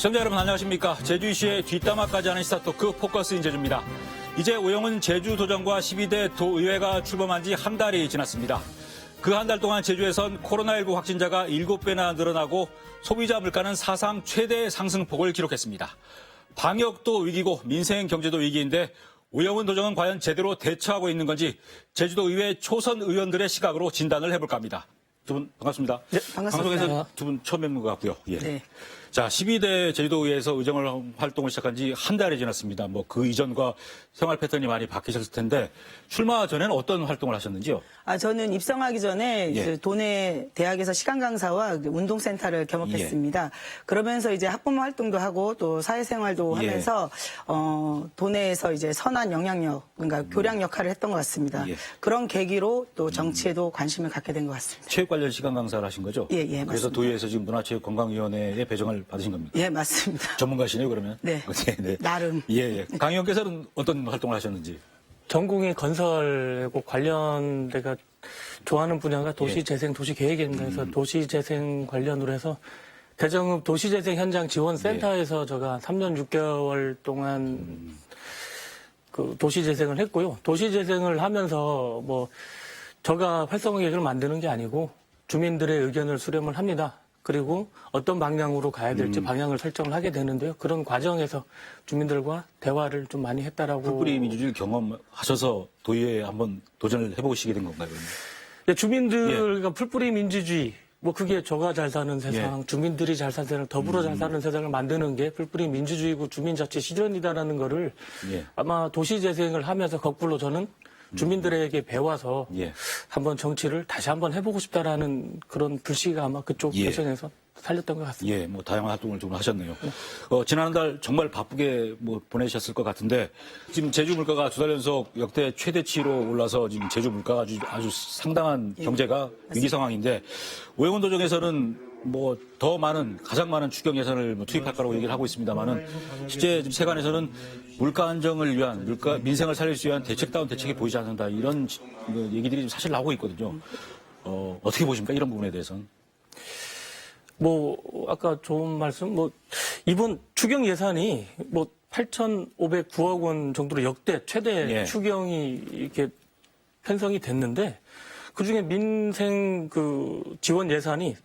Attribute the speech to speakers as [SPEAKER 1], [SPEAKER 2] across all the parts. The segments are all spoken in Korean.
[SPEAKER 1] 시청자 여러분 안녕하십니까. 제주 이슈의 뒷담화까지 하는 시사토크 포커스인 제주입니다. 이제 오영훈 제주도정과 12대 도의회가 출범한 지 한 달이 지났습니다. 그 한 달 동안 제주에선 코로나19 확진자가 7배나 늘어나고 소비자 물가는 사상 최대 상승폭을 기록했습니다. 방역도 위기고 민생 경제도 위기인데 오영훈 도정은 과연 제대로 대처하고 있는 건지 제주도 의회 초선 의원들의 시각으로 진단을 해볼까 합니다. 두 분 반갑습니다.
[SPEAKER 2] 네, 반갑습니다.
[SPEAKER 1] 방송에서 두 분 처음 뵙는 것 같고요. 예.
[SPEAKER 2] 네.
[SPEAKER 1] 자, 12대 제주도의회에서 의정 활동을 시작한 지 한 달이 지났습니다. 그 이전과 생활 패턴이 많이 바뀌셨을 텐데 출마 전에는 어떤 활동을 하셨는지요?
[SPEAKER 2] 저는 입성하기 전에
[SPEAKER 1] 예.
[SPEAKER 2] 도내 대학에서 시간 강사와 운동센터를 겸업했습니다. 그러면서 이제 학부모 활동도 하고 또 사회생활도
[SPEAKER 1] 예.
[SPEAKER 2] 하면서 도내에서 이제 선한 영향력, 그러니까 교량 역할을 했던 것 같습니다.
[SPEAKER 1] 예.
[SPEAKER 2] 그런 계기로 또 정치에도 관심을 갖게 된 것 같습니다.
[SPEAKER 1] 체육 관련 시간 강사를 하신 거죠?
[SPEAKER 2] 예,
[SPEAKER 1] 그래서
[SPEAKER 2] 맞습니다.
[SPEAKER 1] 도의회에서 지금 문화체육관광위원회에 배정을 받으신 겁니까?
[SPEAKER 2] 예, 맞습니다.
[SPEAKER 1] 전문가시네요, 그러면?
[SPEAKER 2] 네.
[SPEAKER 1] 네.
[SPEAKER 2] 나름.
[SPEAKER 1] 예, 예. 강 의원께서는 어떤 활동을 하셨는지?
[SPEAKER 3] 전공의 건설하고 관련돼가 좋아하는 분야가 도시재생, 도시계획입니다. 그래서 도시재생 관련으로 해서 대정읍 도시재생 현장 지원센터에서 제가 3년 6개월 동안 그 도시재생을 했고요. 도시재생을 하면서 제가 활성화 계획을 만드는 게 아니고 주민들의 의견을 수렴을 합니다. 그리고 어떤 방향으로 가야 될지 방향을 설정을 하게 되는데요. 그런 과정에서 주민들과 대화를 좀 많이 했다라고.
[SPEAKER 1] 풀뿌리 민주주의 경험하셔서 도의회에 한번 도전을 해보시게 된 건가요? 그러면?
[SPEAKER 3] 예, 주민들과 풀뿌리 민주주의, 그게 저가 잘 사는 세상, 주민들이 잘 사는 세상, 더불어 잘 사는 세상을 만드는 게 풀뿌리 민주주의고 주민자치 실현이다라는 거를 아마 도시재생을 하면서 거꾸로 저는 주민들에게 배워서 한번 정치를 다시 한번 해보고 싶다라는 그런 불씨가 아마 그쪽 배경에서 살렸던 것 같습니다.
[SPEAKER 1] 예, 다양한 활동을 좀 하셨네요. 지난달 정말 바쁘게 보내셨을 것 같은데 지금 제주 물가가 두 달 연속 역대 최대치로 올라서 지금 제주 물가가 아주 상당한 경제가 위기 상황인데 오영훈 도정에서는 더 많은 가장 많은 추경 예산을 투입할 거라고 얘기를 하고 있습니다만은 실제 지금 세관에서는 물가 안정을 위한 민생을 살릴 수 위한 대책다운 대책이 보이지 않는다 이런 얘기들이 사실 나오고 있거든요. 어떻게 보십니까 이런 부분에 대해서는?
[SPEAKER 3] 아까 좋은 말씀, 이번 추경 예산이 8,509억 원 정도로 역대 최대 추경이 이렇게 편성이 됐는데 그 중에 민생 지원 예산이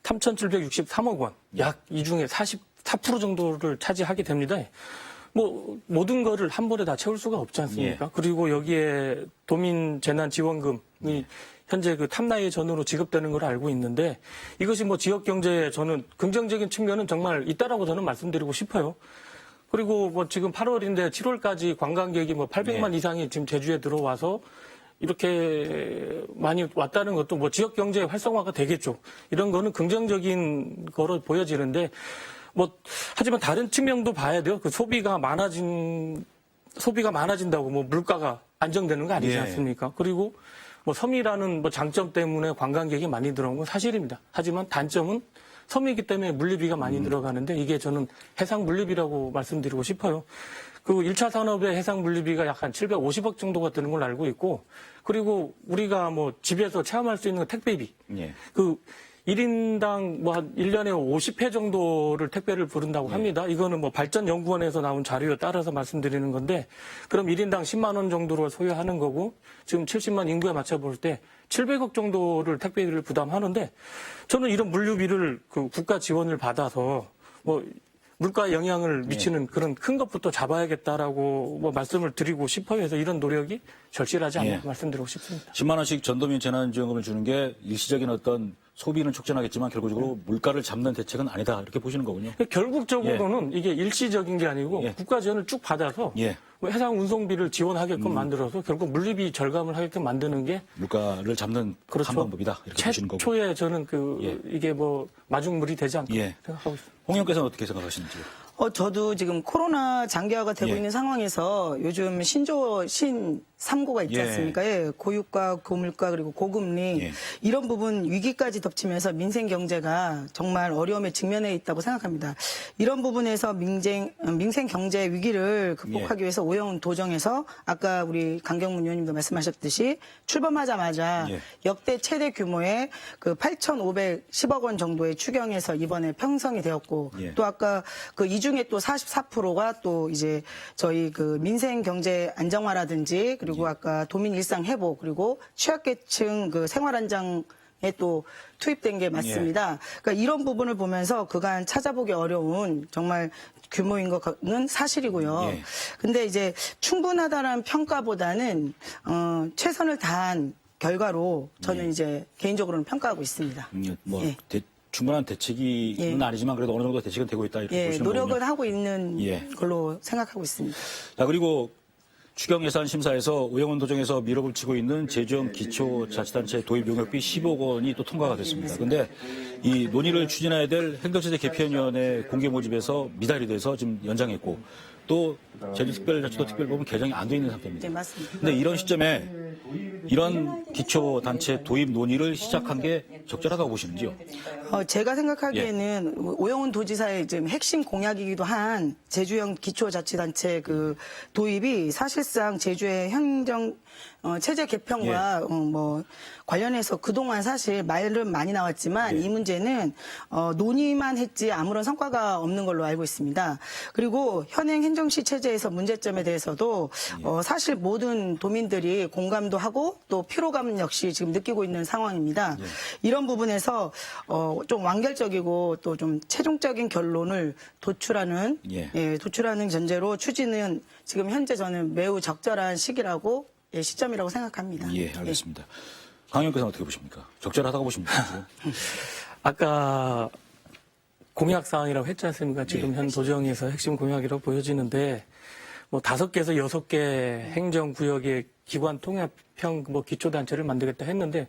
[SPEAKER 3] 3,763억 원, 약 이 중에 44% 정도를 차지하게 됩니다. 모든 거를 한 번에 다 채울 수가 없지 않습니까? 그리고 여기에 도민재난지원금이 현재 탐나의 전으로 지급되는 걸 알고 있는데 이것이 지역 경제에 저는 긍정적인 측면은 정말 있다라고 저는 말씀드리고 싶어요. 그리고 지금 8월인데 7월까지 관광객이 800만 이상이 지금 제주에 들어와서 이렇게 많이 왔다는 것도 지역 경제 활성화가 되겠죠. 이런 거는 긍정적인 거로 보여지는데 하지만 다른 측면도 봐야 돼요. 소비가 많아진다고 물가가 안정되는 거 아니지 않습니까? 그리고 섬이라는 장점 때문에 관광객이 많이 들어온 건 사실입니다. 하지만 단점은 섬이기 때문에 물류비가 많이 들어가는데 이게 저는 해상 물류비라고 말씀드리고 싶어요. 1차 산업의 해상 물류비가 약 한 750억 정도가 드는 걸로 알고 있고 그리고 우리가 집에서 체험할 수 있는 택배비 1인당 한 1년에 50회 정도를 택배를 부른다고 합니다. 이거는 발전연구원에서 나온 자료에 따라서 말씀드리는 건데 그럼 1인당 10만 원 정도를 소요하는 거고 지금 70만 인구에 맞춰 볼 때 700억 정도를 택배비를 부담하는데 저는 이런 물류비를 국가 지원을 받아서 물가에 영향을 미치는 그런 큰 것부터 잡아야겠다라고 말씀을 드리고 싶어요. 그래서 이런 노력이 절실하지 않나 말씀드리고 싶습니다.
[SPEAKER 1] 10만 원씩 전도민 재난지원금을 주는 게 일시적인 어떤 소비는 촉진하겠지만 결국적으로 물가를 잡는 대책은 아니다 이렇게 보시는 거군요.
[SPEAKER 3] 결국적으로는 이게 일시적인 게 아니고 국가 지원을 쭉 받아서 해상 운송비를 지원하게끔 만들어서 결국 물류비 절감을 하게끔 만드는 게
[SPEAKER 1] 물가를 잡는 한 방법이다 이렇게 보시는 거고.
[SPEAKER 3] 최초에 저는 이게 마중물이 되지 않나 생각하고 있습니다.
[SPEAKER 1] 홍 의원께서는 어떻게 생각하시는지요?
[SPEAKER 2] 저도 지금 코로나 장기화가 되고 있는 상황에서 요즘 3고가 있지
[SPEAKER 1] 예.
[SPEAKER 2] 않습니까? 예, 고유가, 고물가, 그리고 고금리
[SPEAKER 1] 예.
[SPEAKER 2] 이런 부분 위기까지 덮치면서 민생 경제가 정말 어려움에 직면해 있다고 생각합니다. 이런 부분에서 민생 경제 위기를 극복하기 위해서 오영훈 도정에서 아까 우리 강경문 의원님도 말씀하셨듯이 출범하자마자
[SPEAKER 1] 예.
[SPEAKER 2] 역대 최대 규모의 그 8,510억 원 정도의 추경에서 이번에 편성이 되었고
[SPEAKER 1] 예.
[SPEAKER 2] 또 아까 그 이 중에 또 44%가 또 이제 저희 그 민생 경제 안정화라든지 그리고 아까 도민 일상 회복 그리고 취약계층 그 생활안정에 또 투입된 게 맞습니다. 그러니까 이런 부분을 보면서 그간 찾아보기 어려운 정말 규모인 것은 사실이고요.
[SPEAKER 1] 예.
[SPEAKER 2] 근데 이제 충분하다는 평가보다는 최선을 다한 결과로 저는 이제 개인적으로는 평가하고 있습니다.
[SPEAKER 1] 뭐
[SPEAKER 2] 예.
[SPEAKER 1] 충분한 대책은
[SPEAKER 2] 예.
[SPEAKER 1] 아니지만 그래도 어느 정도 대책은 되고 있다 이렇게
[SPEAKER 2] 예,
[SPEAKER 1] 보시는
[SPEAKER 2] 노력은
[SPEAKER 1] 거군요.
[SPEAKER 2] 하고 있는
[SPEAKER 1] 예.
[SPEAKER 2] 걸로 생각하고 있습니다.
[SPEAKER 1] 자, 그리고 추경 예산 심사에서 오영훈 도정에서 밀어붙이고 있는 제주형 기초자치단체 도입 용역비 10억 원이 또 통과가 됐습니다. 그런데 이 논의를 추진해야 될 행정체제 개편위원회 공개 모집에서 미달이 돼서 지금 연장했고 또 제주특별자치도 특별법은 개정이 안 돼 있는 상태입니다.
[SPEAKER 2] 네, 맞습니다.
[SPEAKER 1] 근데 이런 시점에 이런 기초단체 도입 논의를 시작한 게 적절하다고 보시는지요?
[SPEAKER 2] 제가 생각하기에는 오영훈 도지사의 지금 핵심 공약이기도 한 제주형 기초자치단체 그 도입이 사실상 제주의 행정 체제 개편과 뭐 관련해서 그동안 사실 말은 많이 나왔지만 이 문제는 논의만 했지 아무런 성과가 없는 걸로 알고 있습니다. 그리고 현행 행정시 체제에서 문제점에 대해서도 사실 모든 도민들이 공감도 하고 또 피로감 역시 지금 느끼고 있는 상황입니다. 이런 부분에서 좀 완결적이고 또 좀 최종적인 결론을 도출하는 도출하는 전제로 추진은 지금 현재 저는 매우 적절한 시기라고 시점이라고 생각합니다.
[SPEAKER 1] 예, 알겠습니다. 강의원께서는 어떻게 보십니까? 적절하다고 보십니까?
[SPEAKER 3] 아까 공약 사항이라고 했지 않습니까? 지금 현 도정에서 핵심 공약이라고 보여지는데 뭐 5개에서 6개 행정구역의 기관 통합형 뭐 기초단체를 만들겠다 했는데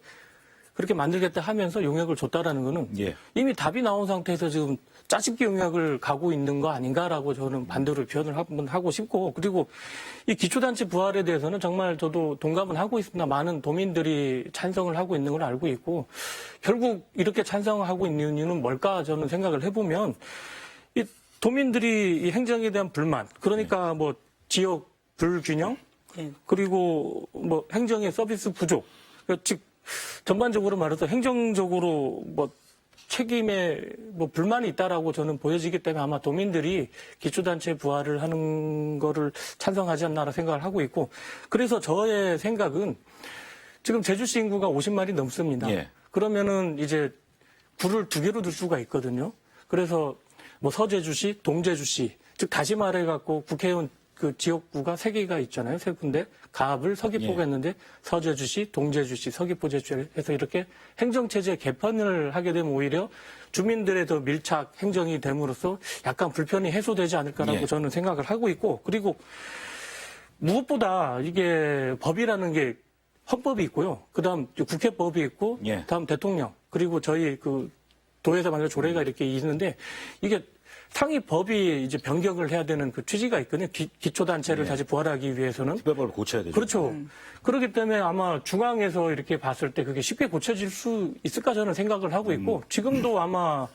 [SPEAKER 3] 그렇게 만들겠다 하면서 용역을 줬다라는 거는 이미 답이 나온 상태에서 지금 짜집기 용역을 가고 있는 거 아닌가라고 저는 반대로 표현을 한번 하고 싶고 그리고 이 기초단체 부활에 대해서는 정말 저도 동감은 하고 있습니다. 많은 도민들이 찬성을 하고 있는 걸 알고 있고 결국 이렇게 찬성하고 있는 이유는 뭘까 저는 생각을 해보면 이 도민들이 이 행정에 대한 불만 그러니까 뭐 지역 불균형 그리고 뭐 행정의 서비스 부족 즉 전반적으로 말해서 행정적으로 뭐 책임에 뭐 불만이 있다라고 저는 보여지기 때문에 아마 도민들이 기초단체 부활을 하는 거를 찬성하지 않나라 생각을 하고 있고 그래서 저의 생각은 지금 제주시 인구가 50만이 넘습니다. 그러면은 이제 구를 2개로 둘 수가 있거든요. 그래서 뭐 서제주시, 동제주시 즉 다시 말해갖고 국회의원 그 지역구가 3개가 있잖아요. 3군데. 가압을 서귀포가 했는데 서제주시, 동제주시, 서귀포제주 해서 이렇게 행정체제 개편을 하게 되면 오히려 주민들의 더 밀착 행정이 됨으로써 약간 불편이 해소되지 않을까라고 저는 생각을 하고 있고 그리고 무엇보다 이게 법이라는 게 헌법이 있고요. 그다음 국회법이 있고 다음 대통령 그리고 저희 그 도에서 만든 조례가 이렇게 있는데 이게 상위 법이 이제 변경을 해야 되는 그 취지가 있거든요. 기초단체를 다시 부활하기 위해서는.
[SPEAKER 1] 특별법을 고쳐야 되죠.
[SPEAKER 3] 그렇죠. 그렇기 때문에 아마 중앙에서 이렇게 봤을 때 그게 쉽게 고쳐질 수 있을까 저는 생각을 하고 있고 지금도 아마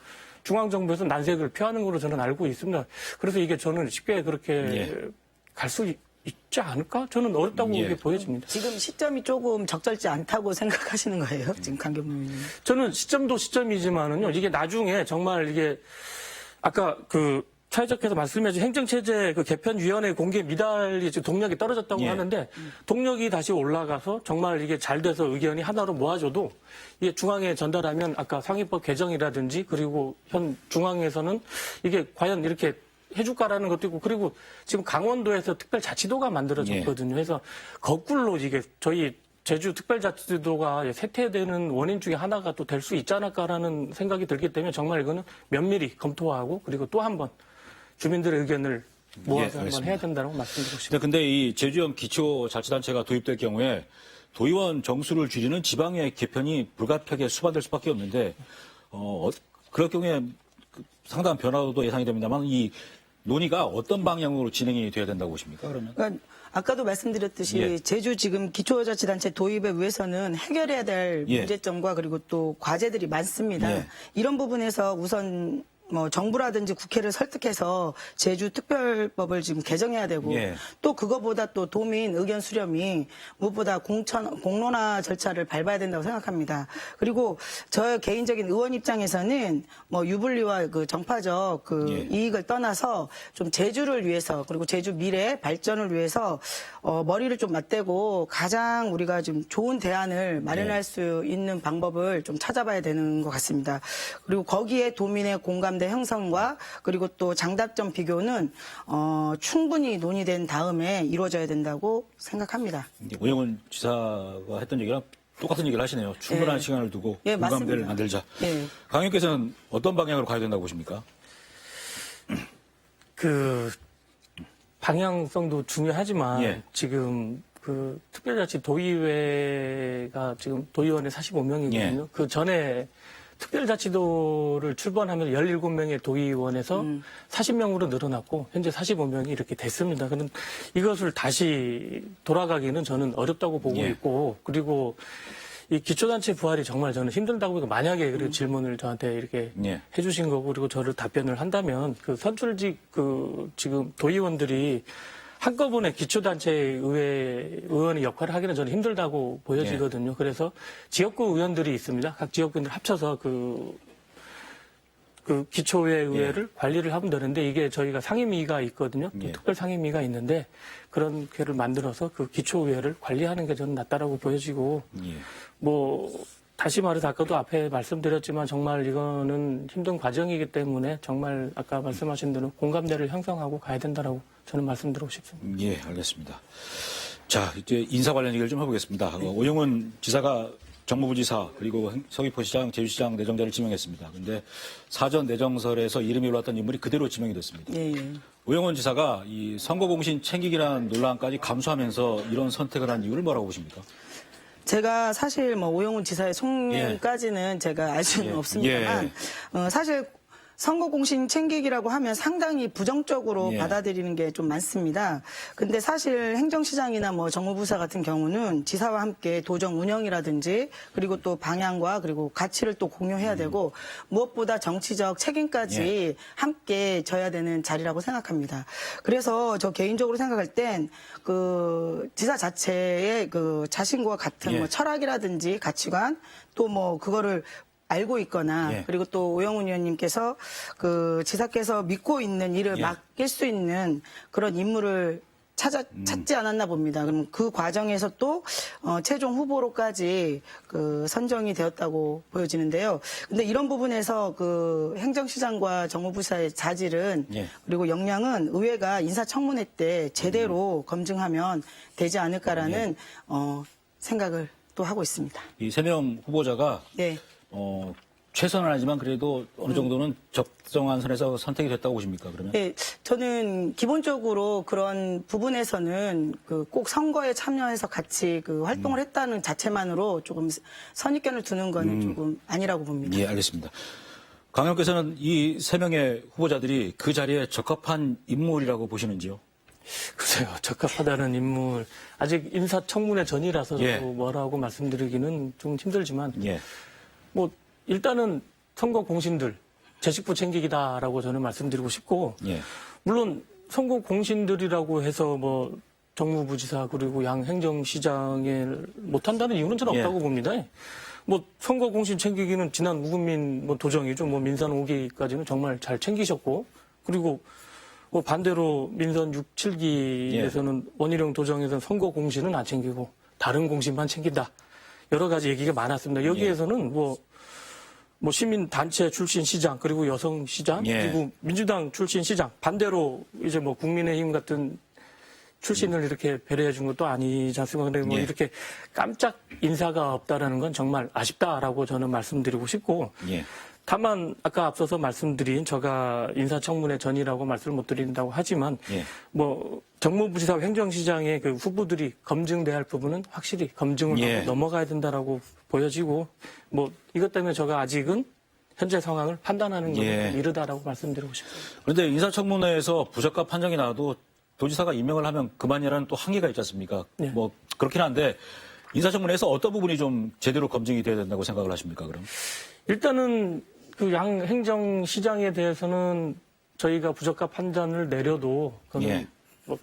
[SPEAKER 3] 중앙정부에서 난색을 표하는 걸로 저는 알고 있습니다. 그래서 이게 저는 쉽게 그렇게 갈 수 있지 않을까? 저는 어렵다고 이게 보여집니다.
[SPEAKER 2] 지금 시점이 조금 적절치 않다고 생각하시는 거예요? 지금 강경문 의원님.
[SPEAKER 3] 저는 시점도 시점이지만은요. 이게 나중에 정말 이게 아까 그 차이적해서 말씀해주신 행정체제 그 개편위원회 공개 미달이 지금 동력이 떨어졌다고 하는데 동력이 다시 올라가서 정말 이게 잘 돼서 의견이 하나로 모아져도 이게 중앙에 전달하면 아까 상위법 개정이라든지 그리고 현 중앙에서는 이게 과연 이렇게 해줄까라는 것도 있고 그리고 지금 강원도에서 특별자치도가 만들어졌거든요. 그래서 거꾸로 이게 저희 제주 특별자치도가 쇠퇴되는 원인 중에 하나가 또 될 수 있지 않을까라는 생각이 들기 때문에 정말 이거는 면밀히 검토하고 그리고 또 한 번 주민들의 의견을 모아서 한번 해야 된다고 말씀드리고 싶습니다.
[SPEAKER 1] 근데 이 제주형 기초자치단체가 도입될 경우에 도의원 정수를 줄이는 지방의 개편이 불가피하게 수반될 수밖에 없는데 그럴 경우에 상당한 변화도 예상이 됩니다만 이 논의가 어떤 방향으로 진행이 돼야 된다고 보십니까? 그러면?
[SPEAKER 2] 그러니까 아까도 말씀드렸듯이
[SPEAKER 1] 예.
[SPEAKER 2] 제주 지금 기초자치단체 도입에 위해서는 해결해야 될
[SPEAKER 1] 예.
[SPEAKER 2] 문제점과 그리고 또 과제들이 많습니다.
[SPEAKER 1] 예.
[SPEAKER 2] 이런 부분에서 우선 뭐 정부라든지 국회를 설득해서 제주 특별법을 지금 개정해야 되고
[SPEAKER 1] 예.
[SPEAKER 2] 또 그거보다 또 도민 의견 수렴이 무엇보다 공론화 절차를 밟아야 된다고 생각합니다. 그리고 저 개인적인 의원 입장에서는 뭐 유불리와 그 정파적 그
[SPEAKER 1] 예.
[SPEAKER 2] 이익을 떠나서 좀 제주를 위해서 그리고 제주 미래 발전을 위해서 머리를 좀 맞대고 가장 우리가 좀 좋은 대안을 마련할
[SPEAKER 1] 예.
[SPEAKER 2] 수 있는 방법을 좀 찾아봐야 되는 것 같습니다. 그리고 거기에 도민의 공감대 형성과 그리고 또 장단점 비교는 충분히 논의된 다음에 이루어져야 된다고 생각합니다.
[SPEAKER 1] 이제 오영훈 지사가 했던 얘기랑 똑같은 얘기를 하시네요. 충분한
[SPEAKER 2] 예.
[SPEAKER 1] 시간을 두고
[SPEAKER 2] 예,
[SPEAKER 1] 공감대를
[SPEAKER 2] 맞습니다.
[SPEAKER 1] 만들자.
[SPEAKER 2] 예.
[SPEAKER 1] 강 의원께서는 어떤 방향으로 가야 된다고 보십니까?
[SPEAKER 3] 그 방향성도 중요하지만
[SPEAKER 1] 예.
[SPEAKER 3] 지금 그 특별자치 도의회가 지금 도의원이 45명이거든요.
[SPEAKER 1] 예.
[SPEAKER 3] 그 전에 특별자치도를 출범하면 17명의 도의원에서 40명으로 늘어났고 현재 45명이 이렇게 됐습니다. 그런 이것을 다시 돌아가기는 저는 어렵다고 보고
[SPEAKER 1] 예.
[SPEAKER 3] 있고 그리고 이 기초단체 부활이 정말 저는 힘들다고 보니까 만약에 그 질문을 저한테 이렇게
[SPEAKER 1] 예.
[SPEAKER 3] 해주신 거고 그리고 저를 답변을 한다면 그 선출직 그 지금 도의원들이 한꺼번에 기초단체 의원의 역할을 하기는 저는 힘들다고 보여지거든요. 그래서 지역구 의원들이 있습니다. 각 지역구들 합쳐서 그 기초회 의회를 관리를 하면 되는데 이게 저희가 상임위가 있거든요.
[SPEAKER 1] 예.
[SPEAKER 3] 특별 상임위가 있는데 그런 회를 만들어서 그 기초의회를 관리하는 게 저는 낫다라고 보여지고
[SPEAKER 1] 예.
[SPEAKER 3] 뭐 다시 말해서 아까도 앞에 말씀드렸지만 정말 이거는 힘든 과정이기 때문에 정말 아까 말씀하신 대로 공감대를 형성하고 가야 된다라고 저는 말씀드리고 싶습니다.
[SPEAKER 1] 예, 알겠습니다. 자, 이제 인사 관련 얘기를 좀 해보겠습니다. 오영훈 지사가 정무부지사 그리고 서귀포시장, 제주시장 내정자를 지명했습니다. 그런데 사전 내정설에서 이름이 올랐던 인물이 그대로 지명이 됐습니다.
[SPEAKER 2] 예, 예.
[SPEAKER 1] 오영훈 지사가 이 선거공신 챙기기라는 논란까지 감수하면서 이런 선택을 한 이유를 뭐라고 보십니까?
[SPEAKER 2] 제가 사실 뭐 오영훈 지사의 속내까지는 제가 알 수는
[SPEAKER 1] 예.
[SPEAKER 2] 없습니다만 사실 선거 공신 챙기기라고 하면 상당히 부정적으로
[SPEAKER 1] 예.
[SPEAKER 2] 받아들이는 게 좀 많습니다. 근데 사실 행정시장이나 뭐 정무부사 같은 경우는 지사와 함께 도정 운영이라든지 그리고 또 방향과 그리고 가치를 또 공유해야 되고 무엇보다 정치적 책임까지
[SPEAKER 1] 예.
[SPEAKER 2] 함께 져야 되는 자리라고 생각합니다. 그래서 저 개인적으로 생각할 땐 그 지사 자체의 그 자신과 같은
[SPEAKER 1] 예.
[SPEAKER 2] 뭐 철학이라든지 가치관 또 뭐 그거를 알고 있거나
[SPEAKER 1] 예.
[SPEAKER 2] 그리고 또 오영훈 의원님께서 그 지사께서 믿고 있는 일을
[SPEAKER 1] 예.
[SPEAKER 2] 맡길 수 있는 그런 인물을 찾지 않았나 봅니다. 그럼 그 과정에서 또 최종 후보로까지 그 선정이 되었다고 보여지는데요. 근데 이런 부분에서 그 행정시장과 정무부사의 자질은
[SPEAKER 1] 예.
[SPEAKER 2] 그리고 역량은 의회가 인사청문회 때 제대로 검증하면 되지 않을까라는 생각을 또 하고 있습니다.
[SPEAKER 1] 이 3명 후보자가
[SPEAKER 2] 네.
[SPEAKER 1] 최선은 아니지만 그래도 어느 정도는 적정한 선에서 선택이 됐다고 보십니까, 그러면?
[SPEAKER 2] 네, 저는 기본적으로 그런 부분에서는 그 꼭 선거에 참여해서 같이 그 활동을 했다는 자체만으로 조금 선입견을 두는 건 조금 아니라고 봅니다.
[SPEAKER 1] 예, 알겠습니다. 강 의원께서는 이 3명의 후보자들이 그 자리에 적합한 인물이라고 보시는지요?
[SPEAKER 3] 글쎄요, 적합하다는 인물 아직 인사청문회 전이라서
[SPEAKER 1] 예.
[SPEAKER 3] 뭐라고 말씀드리기는 좀 힘들지만
[SPEAKER 1] 예.
[SPEAKER 3] 뭐 일단은 선거 공신들 제식부 챙기기다라고 저는 말씀드리고 싶고
[SPEAKER 1] 예.
[SPEAKER 3] 물론 선거 공신들이라고 해서 뭐 정무부지사 그리고 양 행정시장에 못한다는 이유는 저는
[SPEAKER 1] 예.
[SPEAKER 3] 없다고 봅니다. 뭐 선거 공신 챙기기는 지난 우금민 뭐 도정이죠. 뭐 민선 5기까지는 정말 잘 챙기셨고 그리고 뭐 반대로 민선 6, 7기에서는 원희룡 도정에서는 선거 공신은 안 챙기고 다른 공신만 챙긴다. 여러 가지 얘기가 많았습니다. 여기에서는 뭐 시민단체 출신 시장, 그리고 여성 시장,
[SPEAKER 1] 예.
[SPEAKER 3] 그리고 민주당 출신 시장, 반대로 이제 뭐 국민의힘 같은 출신을 이렇게 배려해 준 것도 아니지 않습니까? 근데 뭐
[SPEAKER 1] 예.
[SPEAKER 3] 이렇게 깜짝 인사가 없다라는 건 정말 아쉽다라고 저는 말씀드리고 싶고,
[SPEAKER 1] 예.
[SPEAKER 3] 다만 아까 앞서서 말씀드린 제가 인사청문회 전이라고 말씀을 못 드린다고 하지만
[SPEAKER 1] 예.
[SPEAKER 3] 뭐 정무부지사 행정시장의 그 후보들이 검증돼야 할 부분은 확실히 검증을
[SPEAKER 1] 예.
[SPEAKER 3] 하고 넘어가야 된다라고 보여지고 뭐 이것 때문에 제가 아직은 현재 상황을 판단하는 것은
[SPEAKER 1] 예.
[SPEAKER 3] 좀 이르다라고 말씀드리고 싶습니다.
[SPEAKER 1] 그런데 인사청문회에서 부적합 판정이 나와도 도지사가 임명을 하면 그만이라는 또 한계가 있지 않습니까?
[SPEAKER 3] 예.
[SPEAKER 1] 뭐 그렇긴 한데 인사청문회에서 어떤 부분이 좀 제대로 검증이 돼야 된다고 생각을 하십니까? 그럼?
[SPEAKER 3] 일단은 그 양 행정시장에 대해서는 저희가 부적합 판단을 내려도 그건
[SPEAKER 1] 예.
[SPEAKER 3] 뭐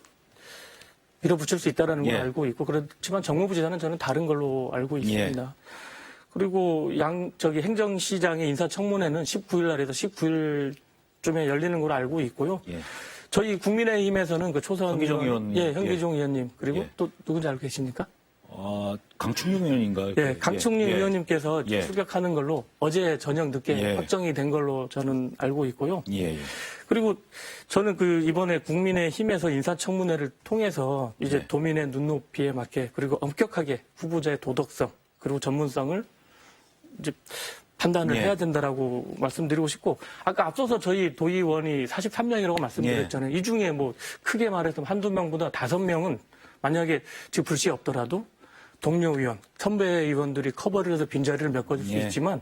[SPEAKER 3] 밀어붙일 수 있다는 걸
[SPEAKER 1] 예.
[SPEAKER 3] 알고 있고 그렇지만 정무부 지사는 저는 다른 걸로 알고 있습니다. 그리고 행정시장의 인사청문회는 19일 날에서 19일쯤에 열리는 걸로 알고 있고요.
[SPEAKER 1] 예.
[SPEAKER 3] 저희 국민의힘에서는 그 초선
[SPEAKER 1] 현기종 의원,
[SPEAKER 3] 예, 현기종 의원님 그리고
[SPEAKER 1] 예.
[SPEAKER 3] 또 누군지 알고 계십니까?
[SPEAKER 1] 강충룡 의원인가요?
[SPEAKER 3] 예, 강충리
[SPEAKER 1] 예.
[SPEAKER 3] 의원님께서
[SPEAKER 1] 예.
[SPEAKER 3] 출격하는 걸로 어제 저녁 늦게
[SPEAKER 1] 예.
[SPEAKER 3] 확정이 된 걸로 저는 알고 있고요.
[SPEAKER 1] 예.
[SPEAKER 3] 그리고 저는 이번에 국민의힘에서 인사청문회를 통해서 이제
[SPEAKER 1] 네.
[SPEAKER 3] 도민의 눈높이에 맞게 그리고 엄격하게 후보자의 도덕성 그리고 전문성을 이제 판단을
[SPEAKER 1] 예.
[SPEAKER 3] 해야 된다라고 말씀드리고 싶고 아까 앞서서 저희 도의원이 43명이라고 말씀드렸잖아요. 이 중에 뭐 크게 말해서 한두 명보다 5명은 만약에 지금 불씨에 없더라도 동료 의원, 선배 의원들이 커버를 해서 빈자리를 메꿔줄 수
[SPEAKER 1] 예.
[SPEAKER 3] 있지만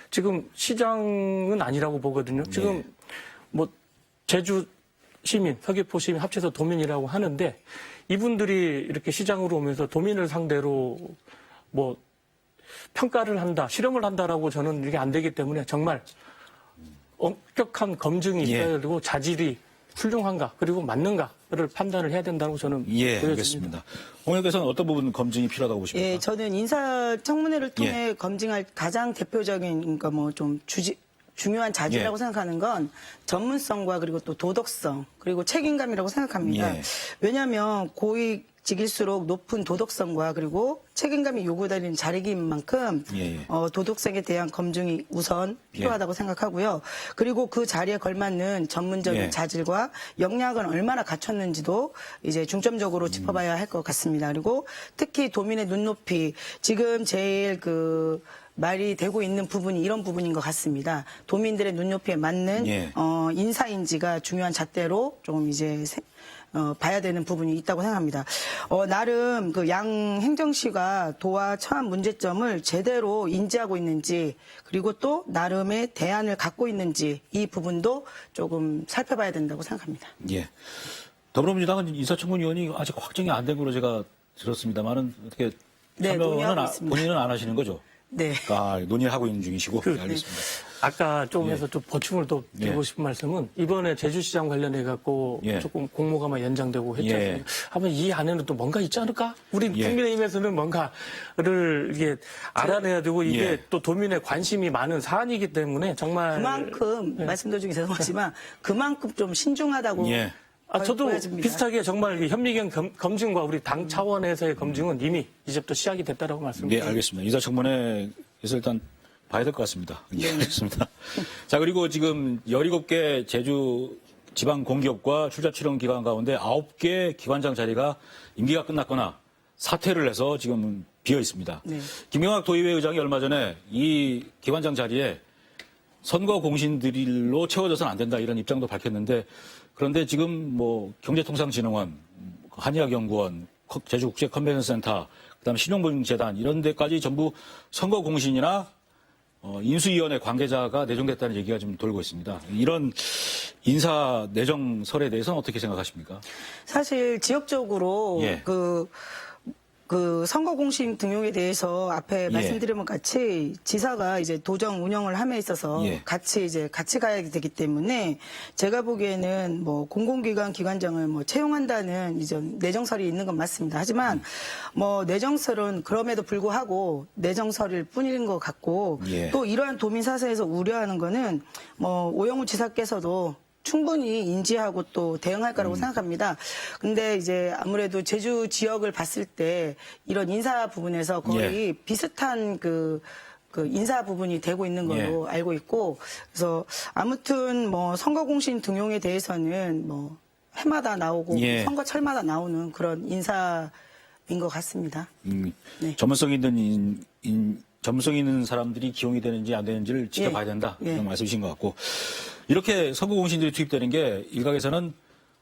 [SPEAKER 3] 지금 시장은 아니라고 보거든요. 지금 뭐 제주 시민, 서귀포 시민 합쳐서 도민이라고 하는데 이분들이 이렇게 시장으로 오면서 도민을 상대로 뭐 평가를 한다, 실험을 한다라고 저는 이게 안 되기 때문에 정말 엄격한 검증이 있어야 되고 자질이 훌륭한가 그리고 맞는가를 판단을 해야 된다고 저는
[SPEAKER 1] 예,
[SPEAKER 3] 보여집니다.
[SPEAKER 1] 알겠습니다. 홍 의원께서는 어떤 부분 검증이 필요하다고 보십니까?
[SPEAKER 2] 예, 저는 인사청문회를 통해 검증할 가장 대표적인 그러니까 뭐 좀 중요한 자질이라고
[SPEAKER 1] 예.
[SPEAKER 2] 생각하는 건 전문성과 그리고 또 도덕성 그리고 책임감이라고 생각합니다.
[SPEAKER 1] 예.
[SPEAKER 2] 왜냐하면 고위직일수록 높은 도덕성과 그리고 책임감이 요구되는 자리인 만큼
[SPEAKER 1] 예.
[SPEAKER 2] 도덕성에 대한 검증이 우선 필요하다고 생각하고요. 그리고 그 자리에 걸맞는 전문적인
[SPEAKER 1] 예.
[SPEAKER 2] 자질과 역량은 얼마나 갖췄는지도 이제 중점적으로 짚어봐야 할 것 같습니다. 그리고 특히 도민의 눈높이 지금 제일 말이 되고 있는 부분이 이런 부분인 것 같습니다. 도민들의 눈높이에 맞는
[SPEAKER 1] 예.
[SPEAKER 2] 인사인지가 중요한 잣대로 좀 이제 봐야 되는 부분이 있다고 생각합니다. 나름 양 행정시가 도와 처한 문제점을 제대로 인지하고 있는지 그리고 또 나름의 대안을 갖고 있는지 이 부분도 조금 살펴봐야 된다고 생각합니다.
[SPEAKER 1] 예. 더불어민주당은 인사청문위원이 아직 확정이 안 된 걸로 제가 들었습니다만은 어떻게
[SPEAKER 2] 네,
[SPEAKER 1] 참여는
[SPEAKER 2] 논의하고 있습니다.
[SPEAKER 1] 본인은 안 하시는 거죠?
[SPEAKER 2] 네.
[SPEAKER 1] 논의를 하고 있는 중이시고. 네, 알겠습니다.
[SPEAKER 3] 아까 조금에서 좀 보충을 또 드리고 싶은 말씀은 이번에 제주시장 관련해 갖고 조금 공모가 막 연장되고 했지 않습니까? 하면 이 안에는 또 뭔가 있지 않을까? 우리 국민의힘에서는 뭔가를 이게 알아내야 되고 이게 또 도민의 관심이 많은 사안이기 때문에 정말
[SPEAKER 2] 그만큼 말씀도 중에 죄송하지만 그만큼 좀 신중하다고
[SPEAKER 3] 저도
[SPEAKER 2] 보여집니다.
[SPEAKER 3] 비슷하게 정말 현미경 검증과 우리 당 차원에서의 검증은 이미 이제부터 시작이 됐다라고
[SPEAKER 1] 네,
[SPEAKER 3] 말씀드립니다.
[SPEAKER 1] 알겠습니다. 인사청문회에서 일단 봐야 될 것 같습니다. 예, 알겠습니다. 자, 그리고 지금 17개 제주 지방 공기업과 출자 출연 기관 가운데 9개 기관장 자리가 임기가 끝났거나 사퇴를 해서 지금 비어 있습니다.
[SPEAKER 2] 네.
[SPEAKER 1] 김경학 도의회 의장이 얼마 전에 이 기관장 자리에 선거 공신들로 채워져서는 안 된다 이런 입장도 밝혔는데 그런데 지금 뭐 경제통상진흥원, 한의학연구원, 제주국제 컨벤션센터, 그다음에 신용보증재단 이런 데까지 전부 선거 공신이나 인수위원회 관계자가 내정됐다는 얘기가 좀 돌고 있습니다. 이런 인사 내정설에 대해서는 어떻게 생각하십니까?
[SPEAKER 2] 사실 지역적으로 그 선거 공신 등용에 대해서 앞에 말씀드린 것 같이 지사가 이제 도정 운영을 함에 있어서 같이 가야 되기 때문에 제가 보기에는 뭐 공공기관 기관장을 뭐 채용한다는 이제 내정설이 있는 건 맞습니다. 하지만 뭐 내정설은 그럼에도 불구하고 내정설일 뿐인 것 같고 또 이러한 도민 사세에서 우려하는 거는 뭐 오영훈 지사께서도 충분히 인지하고 또 대응할 거라고 생각합니다. 근데 이제 아무래도 제주 지역을 봤을 때 이런 인사 부분에서 거의 비슷한 그 인사 부분이 되고 있는 걸로 알고 있고 그래서 아무튼 뭐 선거 공신 등용에 대해서는 뭐 해마다 나오고 선거철마다 나오는 그런 인사인 것 같습니다. 네.
[SPEAKER 1] 전문성 있는 사람들이 기용이 되는지 안 되는지를 지켜봐야 된다. 이런 말씀이신 것 같고. 이렇게 선거 공신들이 투입되는 게 일각에서는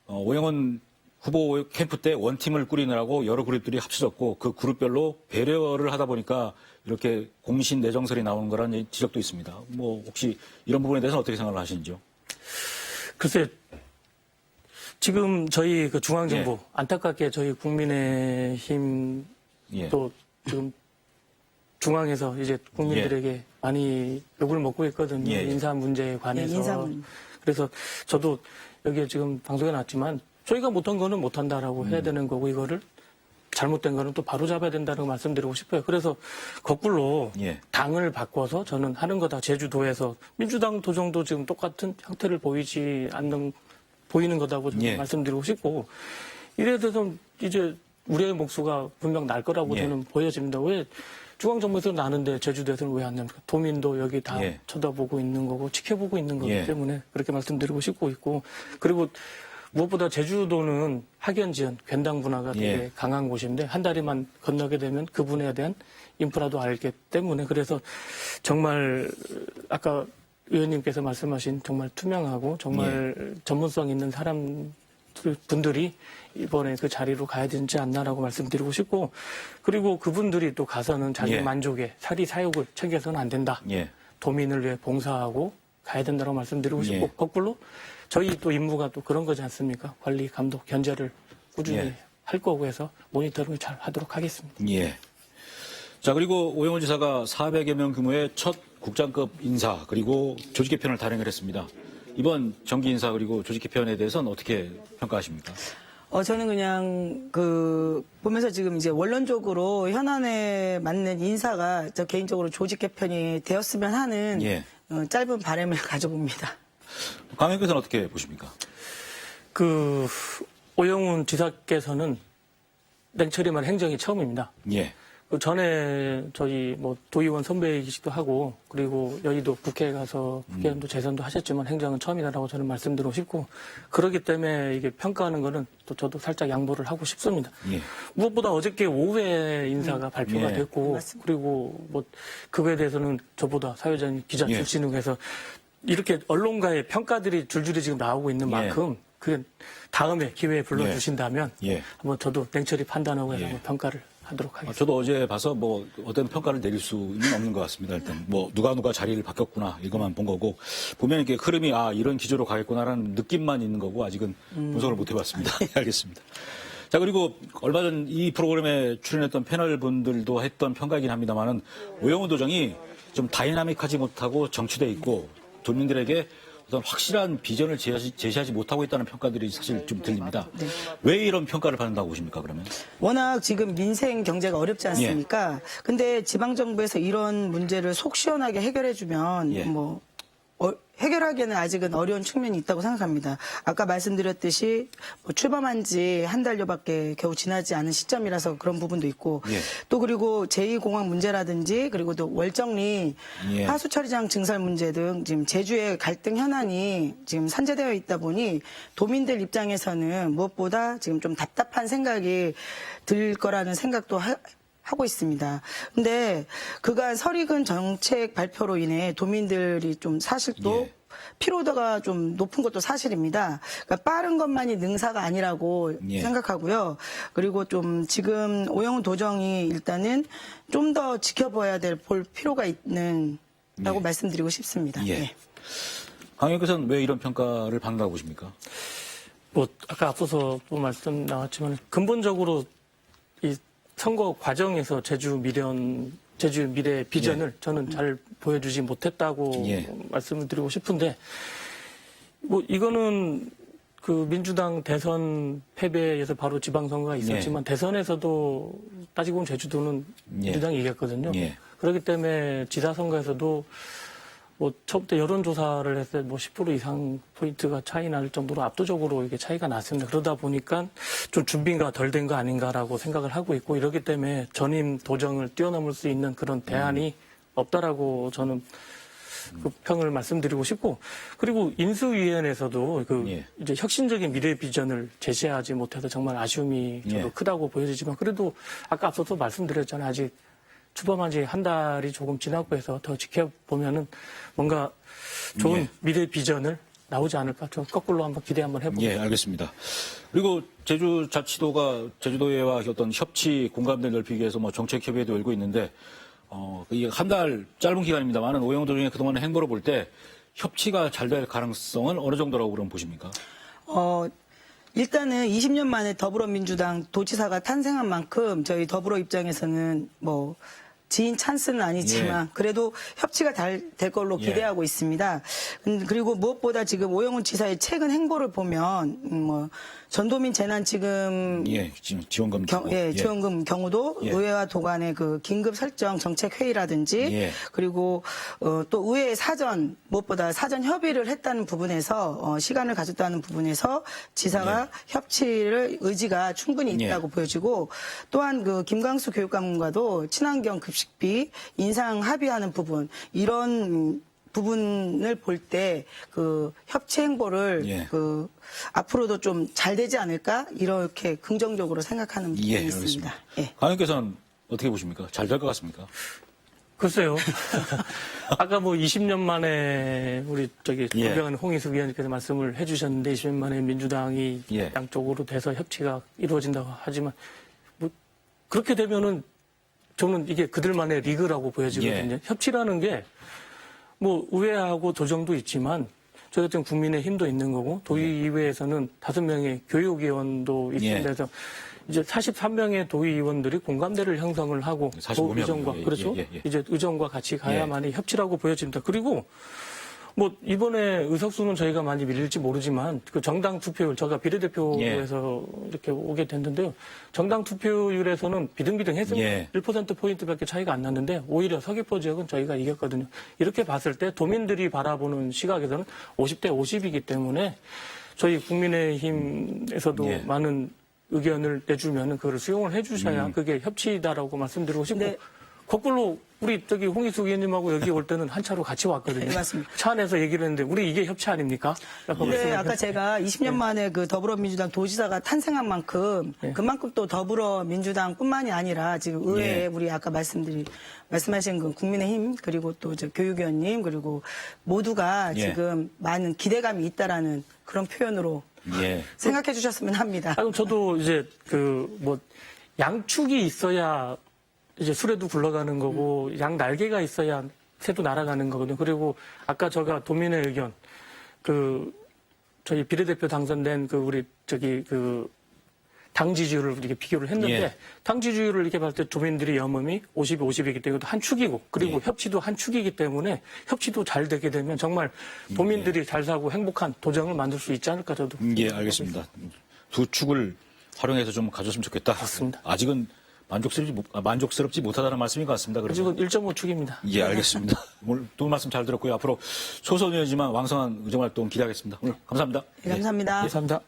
[SPEAKER 1] 오영훈 후보 캠프 때 원팀을 꾸리느라고 여러 그룹들이 합쳐졌고 그 그룹별로 배려를 하다 보니까 이렇게 공신 내정설이 나오는 거라는 지적도 있습니다. 뭐 혹시 이런 부분에 대해서는 어떻게 생각을 하시는지요?
[SPEAKER 3] 글쎄, 지금 저희 그 중앙정부,
[SPEAKER 1] 예.
[SPEAKER 3] 안타깝게 저희 국민의힘
[SPEAKER 1] 예.
[SPEAKER 3] 또 지금 중앙에서 이제 국민들에게 많이 욕을 먹고 있거든요.
[SPEAKER 1] 예.
[SPEAKER 3] 인사 문제에 관해서.
[SPEAKER 2] 예, 인사 문제.
[SPEAKER 3] 그래서 저도 여기에 지금 방송에 나왔지만 저희가 못한 거는 못한다라고 해야 되는 거고 이거를 잘못된 거는 또 바로 잡아야 된다는 거 말씀드리고 싶어요. 그래서 거꾸로
[SPEAKER 1] 예.
[SPEAKER 3] 당을 바꿔서 저는 하는 거다. 제주도에서 민주당 도정도 지금 똑같은 형태를 보이는 거다고 저는
[SPEAKER 1] 예.
[SPEAKER 3] 말씀드리고 싶고 이래 돼서 이제 우리의 목수가 분명 날 거라고
[SPEAKER 1] 예.
[SPEAKER 3] 저는 보여집니다. 왜 중앙정부에서 나는데 제주도에서는 왜 안 납니까? 도민도 여기 다
[SPEAKER 1] 예.
[SPEAKER 3] 쳐다보고 있는 거고 지켜보고 있는 거기
[SPEAKER 1] 예.
[SPEAKER 3] 때문에 그렇게 말씀드리고 싶고 있고 그리고 무엇보다 제주도는 학연 지연, 괜당 문화가 되게
[SPEAKER 1] 예.
[SPEAKER 3] 강한 곳인데 한 다리만 건너게 되면 그 분야에 대한 인프라도 알기 때문에 그래서 정말 아까 의원님께서 말씀하신 정말 투명하고 정말 전문성 있는 분들이 이번에 그 자리로 가야 되지 않나라고 말씀드리고 싶고 그리고 그분들이 또 가서는 자기
[SPEAKER 1] 예.
[SPEAKER 3] 만족에 사리 사욕을 챙겨서는 안 된다.
[SPEAKER 1] 예.
[SPEAKER 3] 도민을 위해 봉사하고 가야 된다고 말씀드리고 싶고
[SPEAKER 1] 예.
[SPEAKER 3] 거꾸로 저희 또 임무가 또 그런 거지 않습니까? 관리, 감독, 견제를 꾸준히
[SPEAKER 1] 예.
[SPEAKER 3] 할 거고 해서 모니터링을 잘 하도록 하겠습니다.
[SPEAKER 1] 예. 자, 그리고 오영훈 지사가 400여 명 규모의 첫 국장급 인사 그리고 조직 개편을 단행을 했습니다. 이번 정기 인사 그리고 조직 개편에 대해서는 어떻게 평가하십니까?
[SPEAKER 2] 저는 그냥 보면서 지금 이제 원론적으로 현안에 맞는 인사가 저 개인적으로 조직 개편이 되었으면 하는
[SPEAKER 1] 예.
[SPEAKER 2] 짧은 바람을 가져봅니다.
[SPEAKER 1] 강 의원께서는 어떻게 보십니까?
[SPEAKER 3] 오영훈 지사께서는 냉철이만 행정이 처음입니다.
[SPEAKER 1] 예.
[SPEAKER 3] 그 전에 저희 도의원 선배이기도 하고 그리고 여의도 국회에 가서 국회의원도 재선도 하셨지만 행정은 처음이다라고 저는 말씀드리고 싶고 그렇기 때문에 이게 평가하는 거는 또 저도 살짝 양보를 하고 싶습니다.
[SPEAKER 1] 예.
[SPEAKER 3] 무엇보다 어저께 오후에 인사가 발표가
[SPEAKER 1] 예.
[SPEAKER 3] 됐고
[SPEAKER 2] 맞습니다.
[SPEAKER 3] 그리고 그거에 대해서는 저보다 사회자님 기자
[SPEAKER 1] 예.
[SPEAKER 3] 출신으로 해서 이렇게 언론가의 평가들이 줄줄이 지금 나오고 있는
[SPEAKER 1] 예.
[SPEAKER 3] 만큼 그 다음에 기회에 불러주신다면
[SPEAKER 1] 예.
[SPEAKER 3] 한번 저도 냉철히 판단하고 해서
[SPEAKER 1] 예.
[SPEAKER 3] 한번 평가를 하도록 하겠습니다.
[SPEAKER 1] 저도 어제 봐서 어떤 평가를 내릴 수는 없는 것 같습니다. 일단 누가 자리를 바뀌었구나 이것만 본 거고 보면 이게 흐름이 이런 기조로 가겠구나라는 느낌만 있는 거고 아직은 분석을 못 해봤습니다. 알겠습니다. 자, 그리고 얼마 전 이 프로그램에 출연했던 패널 분들도 했던 평가이긴 합니다만은 오영훈 도정이 좀 다이나믹하지 못하고 정치돼 있고 도민들에게 어떤 확실한 비전을 제시하지 못하고 있다는 평가들이 사실 좀 들립니다. 왜 이런 평가를 받는다고 보십니까, 그러면?
[SPEAKER 2] 워낙 지금 민생 경제가 어렵지 않습니까? 근데 지방정부에서 이런 문제를 속 시원하게 해결해주면
[SPEAKER 1] 예.
[SPEAKER 2] 해결하기에는 아직은 어려운 측면이 있다고 생각합니다. 아까 말씀드렸듯이 출범한 지 한 달여밖에 겨우 지나지 않은 시점이라서 그런 부분도 있고
[SPEAKER 1] 예.
[SPEAKER 2] 또 그리고 제2공항 문제라든지 그리고 또 월정리
[SPEAKER 1] 예.
[SPEAKER 2] 하수 처리장 증설 문제 등 지금 제주의 갈등 현안이 지금 산재되어 있다 보니 도민들 입장에서는 무엇보다 지금 좀 답답한 생각이 들 거라는 생각도 하고 있습니다. 근데 그간 설익은 정책 발표로 인해 도민들이 좀 사실 또
[SPEAKER 1] 예.
[SPEAKER 2] 피로도가 좀 높은 것도 사실입니다. 그러니까 빠른 것만이 능사가 아니라고
[SPEAKER 1] 예.
[SPEAKER 2] 생각하고요. 그리고 좀 지금 오영훈 도정이 일단은 좀 더 지켜봐야 볼 필요가 있는다고
[SPEAKER 1] 예.
[SPEAKER 2] 말씀드리고 싶습니다.
[SPEAKER 1] 예.
[SPEAKER 2] 네.
[SPEAKER 1] 강 의원께서는 왜 이런 평가를 받는다고 보십니까?
[SPEAKER 3] 아까 앞서서 또 말씀 나왔지만 근본적으로 이 선거 과정에서 제주 미래 비전을 저는 잘 보여주지 못했다고
[SPEAKER 1] 예.
[SPEAKER 3] 말씀을 드리고 싶은데 이거는 그 민주당 대선 패배에서 바로 지방선거가 있었지만 대선에서도 따지고 보면 제주도는
[SPEAKER 1] 예.
[SPEAKER 3] 민주당이 이겼거든요.
[SPEAKER 1] 예.
[SPEAKER 3] 그렇기 때문에 지사선거에서도 처음부터 여론조사를 했을 때 10% 이상 포인트가 차이 날 정도로 압도적으로 이게 차이가 났습니다. 그러다 보니까 좀 준비가 덜 된 거 아닌가라고 생각을 하고 있고 이렇기 때문에 전임 도정을 뛰어넘을 수 있는 그런 대안이 없다라고 저는 그 평을 말씀드리고 싶고 그리고 인수위원회에서도
[SPEAKER 1] 예.
[SPEAKER 3] 이제 혁신적인 미래 비전을 제시하지 못해서 정말 아쉬움이 저도
[SPEAKER 1] 예.
[SPEAKER 3] 크다고 보여지지만 그래도 아까 앞서도 말씀드렸잖아요. 아직 출범한 지 한 달이 조금 지나고 해서 더 지켜보면은 뭔가 좋은
[SPEAKER 1] 예.
[SPEAKER 3] 미래 비전을 나오지 않을까. 좀 거꾸로 한번 기대 한번 해보겠습니다.
[SPEAKER 1] 예, 알겠습니다. 그리고 제주자치도가 제주도의회와 어떤 협치 공감대 넓히기 위해서 뭐 정책협의회도 열고 있는데, 이게 한 달 짧은 기간입니다만은 오영훈 도정의 그동안의 행보를 볼 때 협치가 잘 될 가능성은 어느 정도라고 그럼 보십니까?
[SPEAKER 2] 일단은 20년 만에 더불어민주당 도지사가 탄생한 만큼 저희 더불어 입장에서는 뭐 지인 찬스는 아니지만 그래도 협치가 잘 될 걸로 기대하고 있습니다. 그리고 무엇보다 지금 오영훈 지사의 최근 행보를 보면 뭐 전도민 재난 지금
[SPEAKER 1] 지원금
[SPEAKER 2] 지원금 경우도 의회와 도관의 그 긴급 설정 정책 회의라든지 그리고 또 의회 사전 무엇보다 사전 협의를 했다는 부분에서 시간을 가졌다는 부분에서 지사가 협치를 의지가 충분히 있다고 보여지고 또한 그 김광수 교육감과도 친환경 급식비 인상 합의하는 부분 이런 부분을 볼 때 그 협치 행보를 그 앞으로도 좀 잘 되지 않을까 이렇게 긍정적으로 생각하는 부분이 있습니다.
[SPEAKER 1] 강 의원께서는 어떻게 보십니까? 잘 될 것 같습니까?
[SPEAKER 3] 글쎄요. 아까 뭐 20년 만에 우리 조병한 홍희숙 위원님께서 말씀을 해주셨는데 20년 만에 민주당이 양쪽으로 돼서 협치가 이루어진다고 하지만 뭐 그렇게 되면은 저는 이게 그들만의 리그라고 보여지거든요. 협치라는 게 뭐 의회하고 도정도 있지만 저희 같은 국민의힘도 있는 거고 도의회에서는 5명의 교육위원도 있는 데서 이제 43명의 도의원들이 공감대를 형성을 하고 의정과 그렇죠. 이제 의정과 같이 가야만이 협치라고 보여집니다. 그리고 뭐 이번에 의석수는 저희가 많이 밀릴지 모르지만 그 정당 투표율 제가 비례대표에서 이렇게 오게 됐는데요. 정당 투표율에서는 비등비등해서 1%포인트밖에 차이가 안 났는데 오히려 서귀포 지역은 저희가 이겼거든요. 이렇게 봤을 때 도민들이 바라보는 시각에서는 50대 50이기 때문에 저희 국민의힘에서도 많은 의견을 내주면 그걸 수용을 해주셔야 그게 협치다라고 말씀드리고 싶고 거꾸로 우리 홍희숙 의원님하고 여기 올 때는 한 차로 같이 왔거든요.
[SPEAKER 2] 네, 맞습니다.
[SPEAKER 3] 차 안에서 얘기를 했는데 우리 이게 협치 아닙니까?
[SPEAKER 2] 네, 아까 제가 20년 만에 그 더불어민주당 도지사가 탄생한 만큼 그만큼 또 더불어민주당뿐만이 아니라 지금 의회에 우리 아까 말씀하신 그 국민의힘 그리고 또 저 교육위원님 그리고 모두가 지금 많은 기대감이 있다라는 그런 표현으로 생각해 주셨으면 합니다.
[SPEAKER 3] 저도 이제 양축이 있어야 이제 수레도 굴러가는 거고 양 날개가 있어야 새도 날아가는 거거든요. 그리고 아까 제가 도민의 의견 저희 비례대표 당선된 우리 당 지지율을 이렇게 비교를 했는데 당 지지율을 이렇게 봤을 때 도민들이 염음이 50이 50이기 때문에 한 축이고 그리고 협치도 한 축이기 때문에 협치도 잘 되게 되면 정말 도민들이 잘 살고 행복한 도정을 만들 수 있지 않을까 저도.
[SPEAKER 1] 알겠습니다. 두 축을 활용해서 좀 가졌으면 좋겠다.
[SPEAKER 3] 맞습니다.
[SPEAKER 1] 아직은 만족스럽지 못하다는 말씀인 것 같습니다.
[SPEAKER 3] 지금 1.5축입니다.
[SPEAKER 1] 알겠습니다. 오늘 두 말씀 잘 들었고요. 앞으로 소선이지만 왕성한 의정활동 기대하겠습니다. 오늘 감사합니다.
[SPEAKER 2] 감사합니다.
[SPEAKER 3] 감사합니다.